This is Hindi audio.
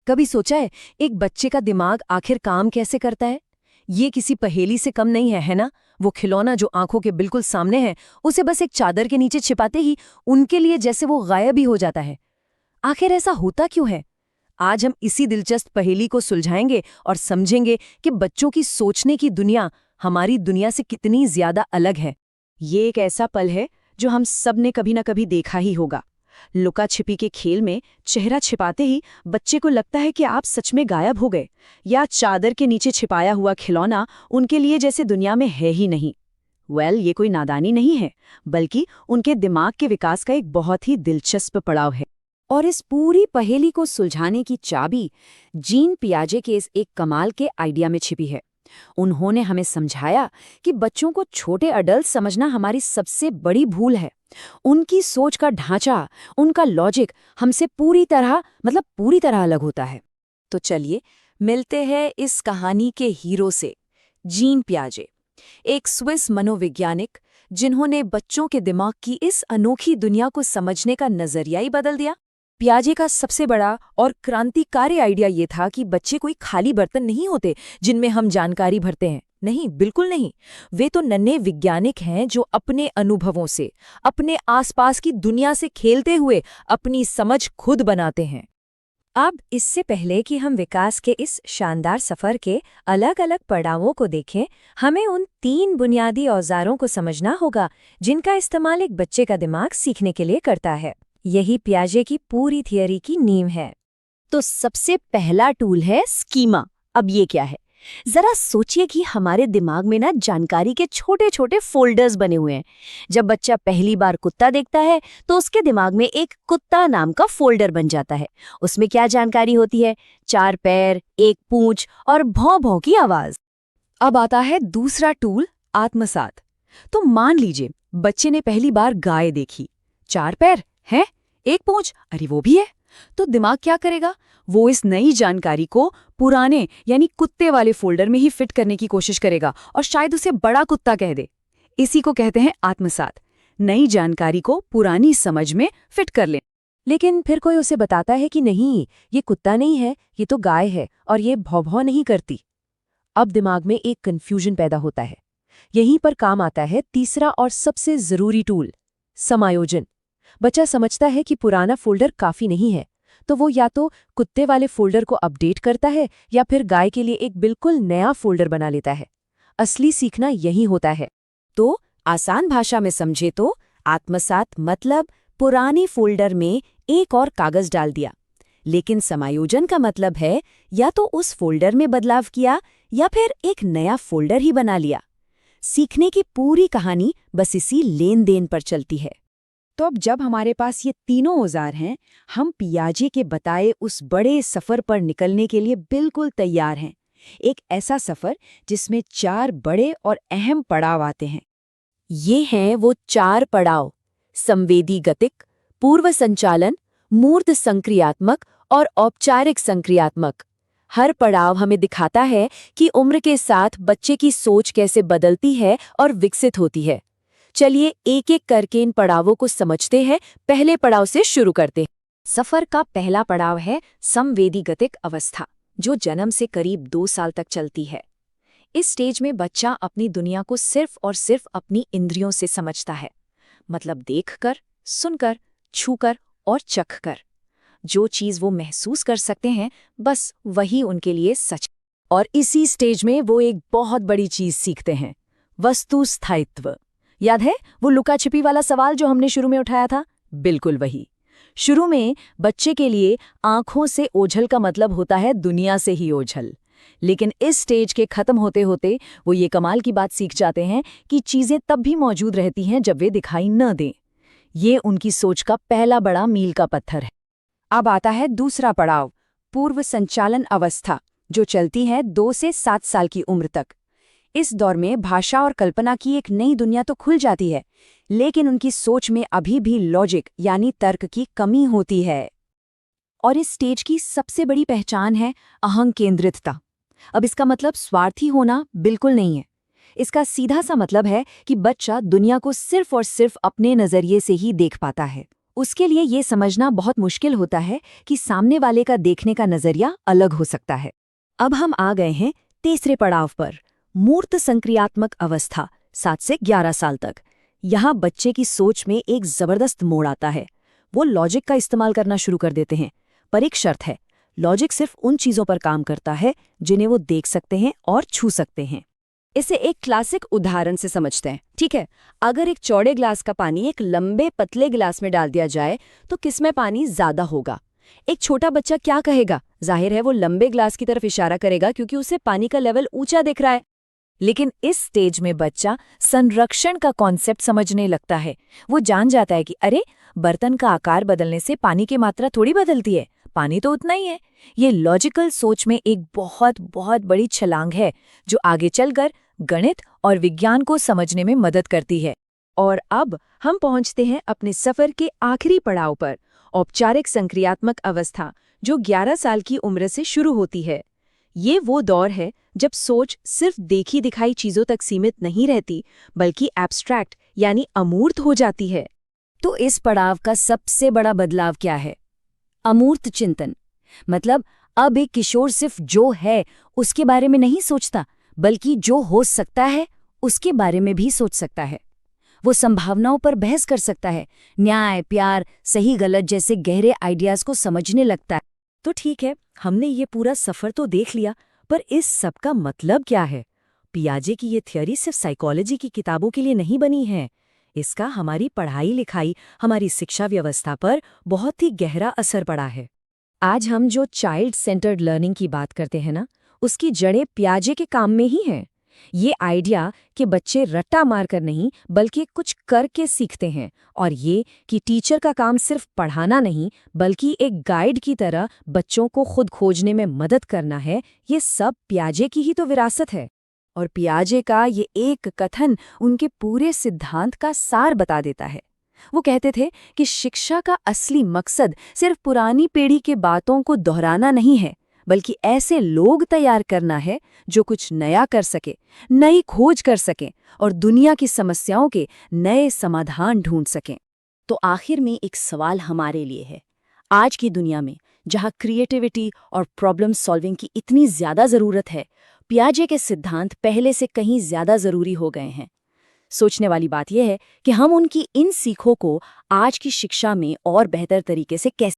कभी सोचा है एक बच्चे का दिमाग आखिर काम कैसे करता है? ये किसी पहेली से कम नहीं है ना? वो खिलौना जो आंखों के बिल्कुल सामने है, उसे बस एक चादर के नीचे छिपाते ही उनके लिए जैसे वो गायब ही हो जाता है। आखिर ऐसा होता क्यों है? आज हम इसी दिलचस्प पहेली को सुलझाएंगे और समझेंगे कि बच्चों की सोचने की दुनिया हमारी दुनिया से कितनी ज्यादा अलग है। ये एक ऐसा पल है जो हम सब ने कभी न कभी देखा ही होगा। लुका छिपी के खेल में चेहरा छिपाते ही बच्चे को लगता है कि आप सच में गायब हो गए, या चादर के नीचे छिपाया हुआ खिलौना उनके लिए जैसे दुनिया में है ही नहीं। ये कोई नादानी नहीं है, बल्कि उनके दिमाग के विकास का एक बहुत ही दिलचस्प पड़ाव है। और इस पूरी पहेली को सुलझाने की चाबी जीन पियाजे के इस एक कमाल के आइडिया में छिपी है। उन्होंने हमें समझाया कि बच्चों को छोटे अडल्ट समझना हमारी सबसे बड़ी भूल है। उनकी सोच का ढांचा, उनका लॉजिक हमसे पूरी तरह अलग होता है। तो चलिए मिलते हैं इस कहानी के हीरो से, जीन पियाजे, एक स्विस मनोवैज्ञानिक जिन्होंने बच्चों के दिमाग की इस अनोखी दुनिया को समझने का नजरिया ही बदल दिया। पियाजे का सबसे बड़ा और क्रांतिकारी आइडिया ये था कि बच्चे कोई खाली बर्तन नहीं होते जिनमें हम जानकारी भरते हैं। नहीं, बिल्कुल नहीं। वे तो नन्हे वैज्ञानिक हैं जो अपने अनुभवों से, अपने आसपास की दुनिया से खेलते हुए अपनी समझ खुद बनाते हैं। अब इससे पहले कि हम विकास के इस शानदार सफर के अलग अलग पड़ावों को देखें, हमें उन 3 बुनियादी औजारों को समझना होगा जिनका इस्तेमाल एक बच्चे का दिमाग सीखने के लिए करता है। यही पियाजे की पूरी थियरी की नींव है। तो सबसे पहला टूल है स्कीमा। अब ये क्या है? जरा सोचिए कि हमारे दिमाग में ना जानकारी के छोटे छोटे फोल्डर्स बने हुए हैं। जब बच्चा पहली बार कुत्ता देखता है तो उसके दिमाग में एक कुत्ता नाम का फोल्डर बन जाता है। उसमें क्या जानकारी होती है? 4 पैर, 1 पूंछ और भौं भौं की आवाज। अब आता है दूसरा टूल, आत्मसात। तो मान लीजिए बच्चे ने पहली बार गाय देखी। 4 पैर है, 1 पूंछ, अरे वो भी है। तो दिमाग क्या करेगा? वो इस नई जानकारी को पुराने यानी कुत्ते वाले फोल्डर में ही फिट करने की कोशिश करेगा और शायद उसे बड़ा कुत्ता कह दे। इसी को कहते हैं आत्मसात। नई जानकारी को पुरानी समझ में फिट कर ले। लेकिन फिर कोई उसे बताता है कि नहीं, ये कुत्ता नहीं है, ये तो गाय है और ये भौं-भौं नहीं करती। अब दिमाग में एक कन्फ्यूजन पैदा होता है। यहीं पर काम आता है तीसरा और सबसे जरूरी टूल, समायोजन। बच्चा समझता है कि पुराना फोल्डर काफी नहीं है, तो वो या तो कुत्ते वाले फोल्डर को अपडेट करता है या फिर गाय के लिए एक बिल्कुल नया फोल्डर बना लेता है। असली सीखना यही होता है। तो आसान भाषा में समझे तो आत्मसात मतलब पुरानी फोल्डर में एक और कागज डाल दिया। लेकिन समायोजन का मतलब है या तो उस फोल्डर में बदलाव किया या फिर एक नया फोल्डर ही बना लिया। सीखने की पूरी कहानी बस इसी लेन देन पर चलती है। तो अब जब हमारे पास ये तीनों औजार हैं, हम पियाजे के बताए उस बड़े सफर पर निकलने के लिए बिल्कुल तैयार हैं। एक ऐसा सफर जिसमें 4 बड़े और अहम पड़ाव आते हैं। ये हैं वो 4 पड़ाव: संवेदी गतिक, पूर्व संचालन, मूर्त संक्रियात्मक और औपचारिक संक्रियात्मक। हर पड़ाव हमें दिखाता है कि उम्र के साथ बच्चे की सोच कैसे बदलती है और विकसित होती है। चलिए एक एक करके इन पड़ावों को समझते हैं। पहले पड़ाव से शुरू करते हैं। सफर का पहला पड़ाव है संवेदी गतिक अवस्था, जो जन्म से करीब 2 साल तक चलती है। इस स्टेज में बच्चा अपनी दुनिया को सिर्फ और सिर्फ अपनी इंद्रियों से समझता है, मतलब देखकर, सुनकर, छूकर और चखकर। जो चीज वो महसूस कर सकते हैं, बस वही उनके लिए सच। और इसी स्टेज में वो एक बहुत बड़ी चीज सीखते हैं, वस्तु स्थायित्व। याद है वो लुका छिपी वाला सवाल जो हमने शुरू में उठाया था? बिल्कुल वही। शुरू में बच्चे के लिए आंखों से ओझल का मतलब होता है दुनिया से ही ओझल। लेकिन इस स्टेज के खत्म होते होते वो ये कमाल की बात सीख जाते हैं कि चीजें तब भी मौजूद रहती हैं जब वे दिखाई न दें। ये उनकी सोच का पहला बड़ा मील का पत्थर है। अब आता है दूसरा पड़ाव, पूर्व संचालन अवस्था, जो चलती है 2 से 7 साल की उम्र तक। इस दौर में भाषा और कल्पना की एक नई दुनिया तो खुल जाती है, लेकिन उनकी सोच में अभी भी लॉजिक यानी तर्क की कमी होती है। और इस स्टेज की सबसे बड़ी पहचान है अहं केंद्रितता। अब इसका मतलब स्वार्थी होना बिल्कुल नहीं है। इसका सीधा सा मतलब है कि बच्चा दुनिया को सिर्फ और सिर्फ अपने नजरिए से ही देख पाता है। उसके लिए ये समझना बहुत मुश्किल होता है कि सामने वाले का देखने का नजरिया अलग हो सकता है। अब हम आ गए हैं तीसरे पड़ाव पर, मूर्त संक्रियात्मक अवस्था, 7 से 11 साल तक। यहाँ बच्चे की सोच में एक जबरदस्त मोड़ आता है। वो लॉजिक का इस्तेमाल करना शुरू कर देते हैं, पर एक शर्त है, लॉजिक सिर्फ उन चीजों पर काम करता है जिन्हें वो देख सकते हैं और छू सकते हैं। इसे एक क्लासिक उदाहरण से समझते हैं, ठीक है? अगर एक चौड़े ग्लास का पानी एक लंबे पतले गिलास में डाल दिया जाए तो किसमें पानी ज्यादा होगा? एक छोटा बच्चा क्या कहेगा? जाहिर है वो लंबे ग्लास की तरफ इशारा करेगा क्योंकि उसे पानी का लेवल ऊंचा दिख रहा है। लेकिन इस स्टेज में बच्चा संरक्षण का कॉन्सेप्ट समझने लगता है। वो जान जाता है कि अरे, बर्तन का आकार बदलने से पानी की मात्रा थोड़ी बदलती है, पानी तो उतना ही है। ये लॉजिकल सोच में एक बहुत बहुत बड़ी छलांग है जो आगे चलकर गणित और विज्ञान को समझने में मदद करती है। और अब हम पहुंचते हैं अपने सफर के आखिरी पड़ाव पर, औपचारिक संक्रियात्मक अवस्था, जो 11 साल की उम्र से शुरू होती है। ये वो दौर है जब सोच सिर्फ देखी दिखाई चीजों तक सीमित नहीं रहती, बल्कि एब्स्ट्रैक्ट यानी अमूर्त हो जाती है। तो इस पड़ाव का सबसे बड़ा बदलाव क्या है? अमूर्त चिंतन। मतलब अब एक किशोर सिर्फ जो है उसके बारे में नहीं सोचता, बल्कि जो हो सकता है उसके बारे में भी सोच सकता है। वो संभावनाओं पर बहस कर सकता है, न्याय, प्यार, सही गलत जैसे गहरे आइडियाज को समझने लगता है। तो ठीक है, हमने ये पूरा सफर तो देख लिया, पर इस सब का मतलब क्या है? पियाजे की ये थ्योरी सिर्फ साइकोलॉजी की किताबों के लिए नहीं बनी है। इसका हमारी पढ़ाई लिखाई, हमारी शिक्षा व्यवस्था पर बहुत ही गहरा असर पड़ा है। आज हम जो चाइल्ड सेंटर्ड लर्निंग की बात करते हैं ना, उसकी जड़ें पियाजे के काम में ही हैं। ये आइडिया कि बच्चे रट्टा मारकर नहीं बल्कि कुछ करके सीखते हैं, और ये कि टीचर का काम सिर्फ पढ़ाना नहीं बल्कि एक गाइड की तरह बच्चों को खुद खोजने में मदद करना है, ये सब पियाजे की ही तो विरासत है। और पियाजे का ये एक कथन उनके पूरे सिद्धांत का सार बता देता है। वो कहते थे कि शिक्षा का असली मकसद सिर्फ पुरानी पीढ़ी के बातों को दोहराना नहीं है, बल्कि ऐसे लोग तैयार करना है जो कुछ नया कर सके, नई खोज कर सकें और दुनिया की समस्याओं के नए समाधान ढूंढ सकें। तो आखिर में एक सवाल हमारे लिए है, आज की दुनिया में जहाँ क्रिएटिविटी और प्रॉब्लम सॉल्विंग की इतनी ज्यादा जरूरत है, पियाजे के सिद्धांत पहले से कहीं ज्यादा जरूरी हो गए हैं। सोचने वाली बात यह है कि हम उनकी इन सीखों को आज की शिक्षा में और बेहतर तरीके से कैसे